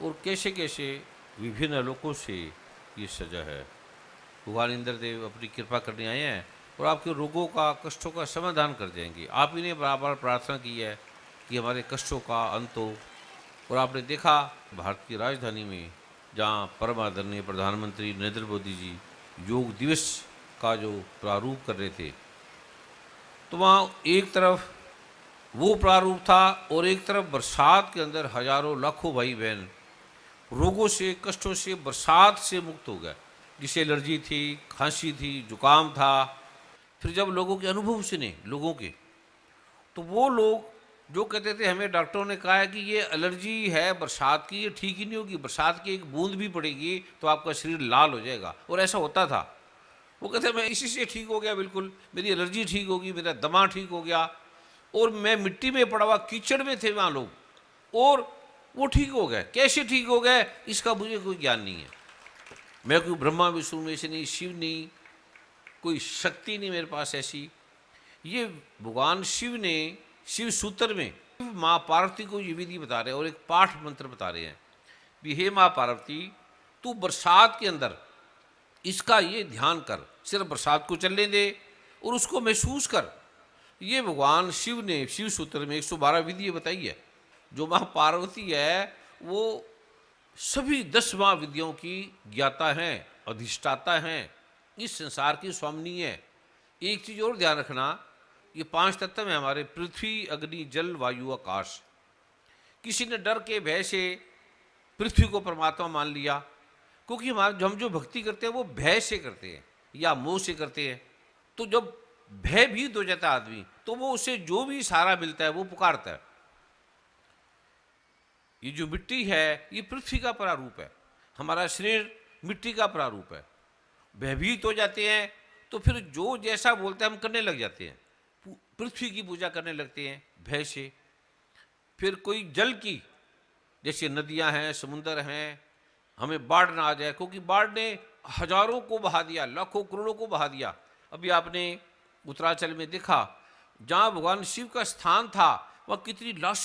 और कैसे कैसे विभिन्न लोगों से ये सजा है। भगवान इंद्रदेव अपनी कृपा करने आए हैं और आपके रोगों का, कष्टों का समाधान कर देंगे। आप इन्हें बराबर प्रार्थना की है कि हमारे कष्टों का अंत हो। और आपने देखा भारत की राजधानी में जहाँ परम आदरणीय प्रधानमंत्री नरेंद्र मोदी जी योग दिवस का जो प्रारूप कर रहे थे, तो वहाँ एक तरफ वो प्रारूप था और एक तरफ बरसात के अंदर हजारों लाखों भाई बहन रोगों से, कष्टों से, बरसात से मुक्त हो गए। जिसे एलर्जी थी, खांसी थी, जुकाम था। फिर जब लोगों के अनुभव सुने लोगों के, तो वो लोग जो कहते थे हमें डॉक्टरों ने कहा है कि ये एलर्जी है बरसात की, ये ठीक ही नहीं होगी, बरसात की एक बूंद भी पड़ेगी तो आपका शरीर लाल हो जाएगा, और ऐसा होता था। वो कहते मैं इसी से ठीक हो गया, बिल्कुल मेरी एलर्जी ठीक होगी, मेरा दमा ठीक हो गया। और मैं मिट्टी में पड़ा हुआ, कीचड़ में थे वहाँ लोग, और वो ठीक हो गए। कैसे ठीक हो गए इसका मुझे कोई ज्ञान नहीं है। मैं कोई ब्रह्मा विष्णु में से नहीं, शिव नहीं, कोई शक्ति नहीं मेरे पास ऐसी। ये भगवान शिव ने शिव सूत्र में माँ पार्वती को ये विधि बता रहे हैं और एक पाठ मंत्र बता रहे हैं कि हे माँ पार्वती, तू बरसात के अंदर इसका ये ध्यान कर, सिर्फ बरसात को चलने दे और उसको महसूस कर। ये भगवान शिव ने शिव सूत्र में 112 विधि बताई है। जो माँ पार्वती है वो सभी 10 महाविद्याओं की ज्ञाता हैं, अधिष्ठाता हैं, इस संसार की स्वामिनी है। एक चीज़ और ध्यान रखना, ये 5 तत्व हैं हमारे, पृथ्वी, अग्नि, जल, वायु, आकाश। किसी ने डर के भय से पृथ्वी को परमात्मा मान लिया, क्योंकि हम जो भक्ति करते हैं वो भय से करते हैं या मोह से करते हैं। तो जब भयभीत हो जाता है आदमी, तो वो उसे जो भी सहारा मिलता है वो पुकारता है। ये जो मिट्टी है ये पृथ्वी का प्रारूप है, हमारा शरीर मिट्टी का प्रारूप है। भयभीत हो जाते हैं तो फिर जो जैसा बोलते हैं हम करने लग जाते हैं, पृथ्वी की पूजा करने लगते हैं भय से। फिर कोई जल की, जैसे नदियां हैं, समुंदर हैं, हमें बाढ़ ना आ जाए, क्योंकि बाढ़ ने हजारों को बहा दिया, लाखों करोड़ों को बहा दिया। अभी आपने उत्तरांचल में देखा जहाँ भगवान शिव का स्थान था, वह कितनी लाश